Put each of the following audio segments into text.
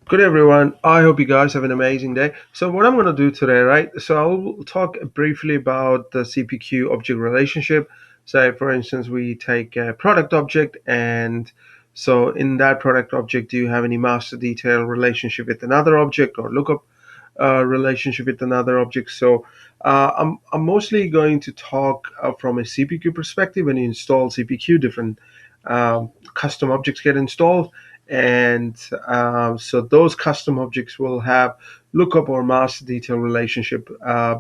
Good everyone. I hope you guys have an amazing day. So what I'm going to do today, right? So I'll talk briefly about the CPQ object relationship. Say for instance, we take a product object, and so in that product object, do you have any master detail relationship with another object or lookup relationship with another object? So I'm mostly going to talk from a CPQ perspective. When you install CPQ, different custom objects get installed, and so those custom objects will have lookup or master detail relationship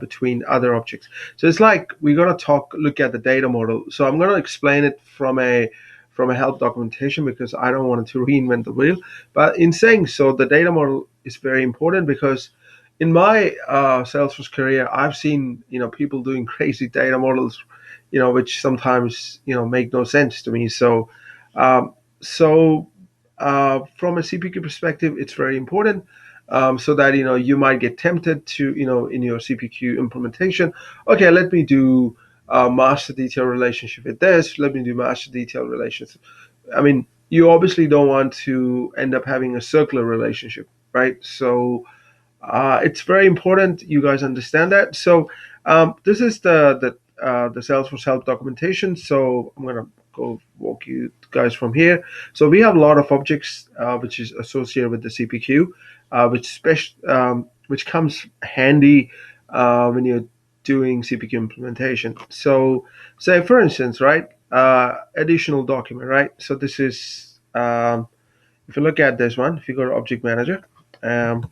between other objects. So it's like we're going to look at the data model. So I'm going to explain it from a help documentation because I don't want to reinvent the wheel. But in saying so, the data model is very important because in my Salesforce career, I've seen people doing crazy data models, which sometimes make no sense to me. Um, so from a CPQ perspective, it's very important so that you might get tempted to in your CPQ implementation. Okay, let me do master detail relationship with this. Let me do master detail relationship. I mean, you obviously don't want to end up having a circular relationship, right? So it's very important you guys understand that. So this is the Salesforce help documentation. So I'm gonna go walk you guys from here. So we have a lot of objects which is associated with the CPQ, which comes handy when you're doing CPQ implementation. So say for instance, right, additional document, right? So this is if you look at this one, if you go to Object Manager. Um,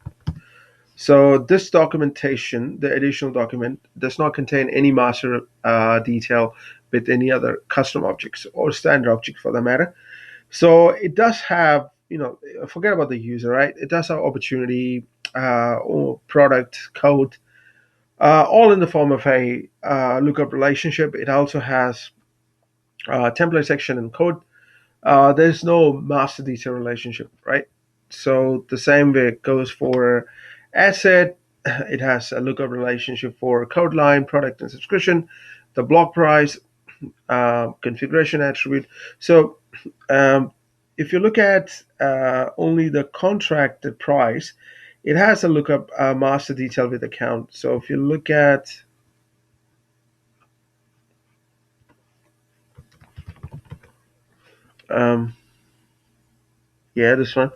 so this documentation, the additional document, does not contain any master detail with any other custom objects or standard object for that matter. So it does have, forget about the user, right? It does have opportunity or product code, all in the form of a lookup relationship. It also has template section and code. There's no master detail relationship, right? So the same way it goes for asset. It has a lookup relationship for code line, product, and subscription, the block price, configuration attribute. So um, if you look at only the contracted price, it has a lookup master detail with account. So if you look at um, yeah, this one.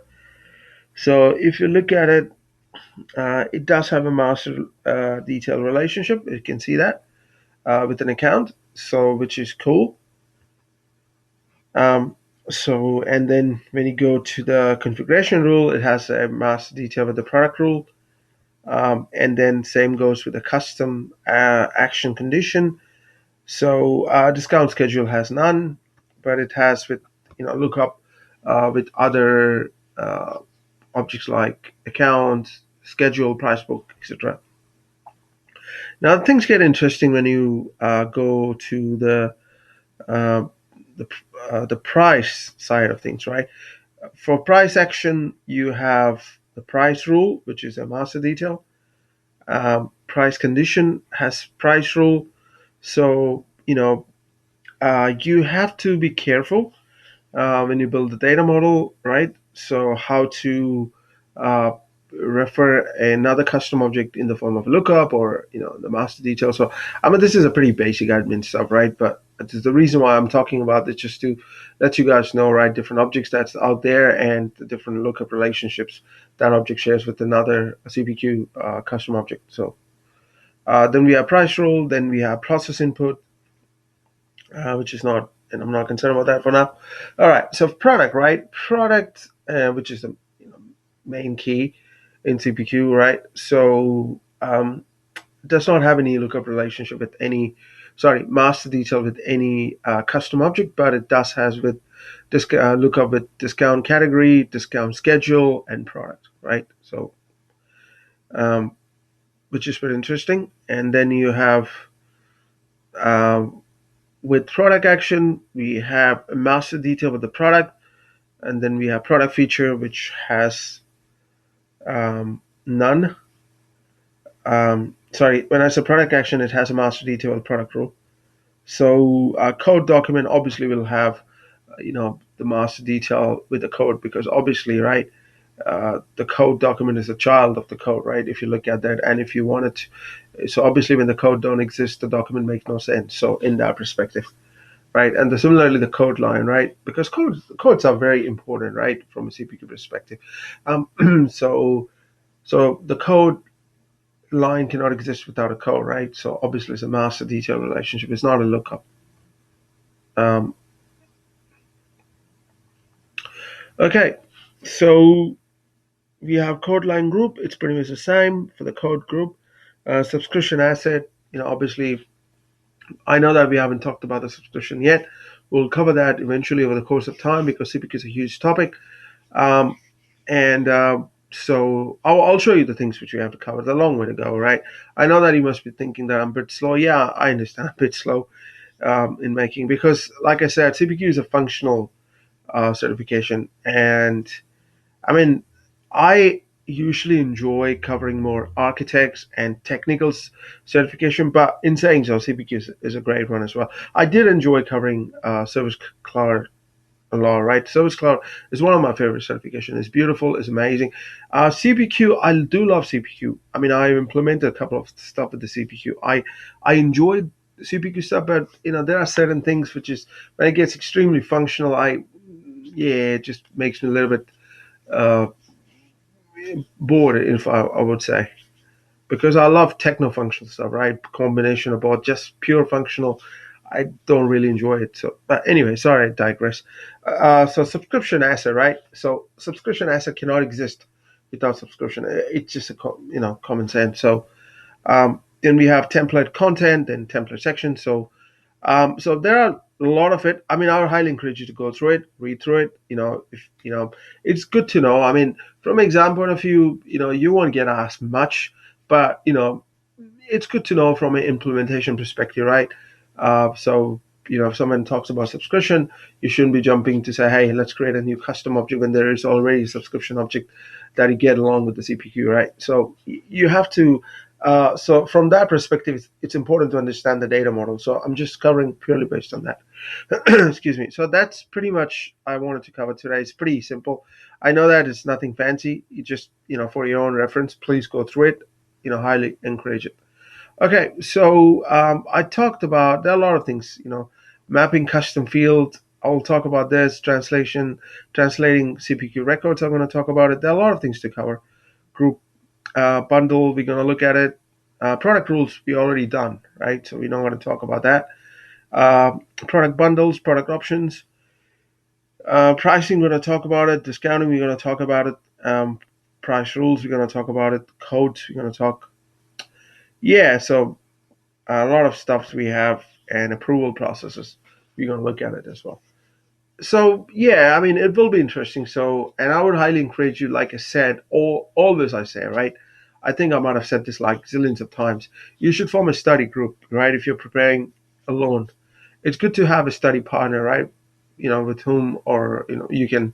So if you look at it, it does have a master detail relationship. You can see that with an account, so which is cool. Um, so and then when you go to the configuration rule, it has a master detail with the product rule, and then same goes with the custom action condition. So discount schedule has none, but it has with lookup with other objects like account, schedule, price book, etc. Now things get interesting when you go to uh, the the price side of things, right? For price action, you have the price rule, which is a master detail. Price condition has price rule, so you have to be careful when you build the data model, right? So how to uh, refer another custom object in the form of a lookup or the master detail. So I mean this is a pretty basic admin stuff, right? But the reason why I'm talking about it just to let you guys know, right, different objects that's out there and the different lookup relationships that object shares with another CPQ custom object. So then we have price rule, then we have process input, which is not, and I'm not concerned about that for now. All right, so product, right? Product, which is the main key in CPQ, right? So does not have any lookup relationship with any, sorry, master detail with any custom object, but it does has with lookup with discount category, discount schedule, and product, right? So um, which is very interesting. And then you have um, with product action, we have a master detail with the product, and then we have product feature, which has none. Sorry, when I say product action, it has a master detail with product rule. So a code document obviously will have, the master detail with the code because obviously, right? the code document is a child of the code, right? If you look at that, and if you want it, so obviously when the code don't exist, the document makes no sense. So in that perspective, right? And similarly, the code line, right? Because codes are very important, right, from a CPQ perspective. Um, so so the code line cannot exist without a code, right? So obviously, it's a master detail relationship. It's not a lookup. Um, okay, so we have code line group. It's pretty much the same for the code group. Subscription asset. Obviously, I know that we haven't talked about the subscription yet. We'll cover that eventually over the course of time because CPQ is a huge topic. Um, and so I'll show you the things which we have to cover. There's a long way to go, right? I know that you must be thinking that I'm a bit slow. Yeah, I understand I'm a bit slow in making because, like I said, CPQ is a functional certification, and I mean, I usually enjoy covering more architects and technical certification, but in saying so, CPQ is a great one as well. I did enjoy covering Service Cloud law, right? Service Cloud is one of my favorite certifications. It's beautiful, it's amazing. CPQ, I do love CPQ. I mean, I implemented a couple of stuff with the CPQ. I enjoyed the CPQ stuff, but there are certain things which is when it gets extremely functional. It just makes me a little bit uh, bored, if I would say, because I love techno-functional stuff, right? Combination of both, just pure functional. I don't really enjoy it. So, but anyway, sorry, I digress. So subscription asset, right? So subscription asset cannot exist without subscription. It's just common sense. So then we have template content and template section. So there are a lot of it. I mean, I would highly encourage you to go through it, read through it. If it's good to know. I mean, from an exam point of view, you won't get asked much, but it's good to know from an implementation perspective, right? So if someone talks about subscription, you shouldn't be jumping to say, hey, let's create a new custom object when there is already a subscription object that you get along with the CPQ, right? So you have to. So from that perspective, it's important to understand the data model. So I'm just covering purely based on that. Excuse me. So that's pretty much I wanted to cover today. It's pretty simple. I know that it's nothing fancy. You just, for your own reference, please go through it. Highly encourage it. Okay, so I talked about there are a lot of things, mapping custom field. I'll talk about this translating CPQ records. I'm going to talk about it. There are a lot of things to cover. Group bundle, we're going to look at it. Product rules, we already done, right? So we're not going to talk about that. Product bundles, product options, pricing, we're going to talk about it. Discounting, we're going to talk about it. Price rules, we're going to talk about it. Codes, we're going to talk. Yeah, so a lot of stuff we have and approval processes. We're going to look at it as well. So yeah, I mean it will be interesting. So and I would highly encourage you, like I said, always I say, right? I think I might have said this like zillions of times. You should form a study group, right? If you're preparing alone, it's good to have a study partner, right? With whom or you can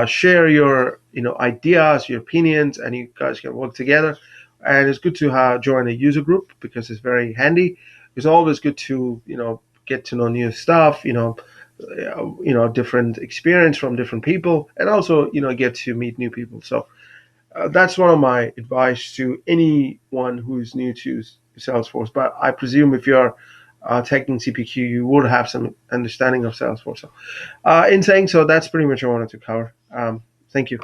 share your ideas, your opinions, and you guys can work together. And it's good to join a user group because it's very handy. It's always good to get to know new stuff, different experience from different people, and also get to meet new people. So that's one of my advice to anyone who's new to Salesforce. But I presume if you're taking CPQ, you would have some understanding of Salesforce. So, in saying so, that's pretty much what I wanted to cover. Thank you.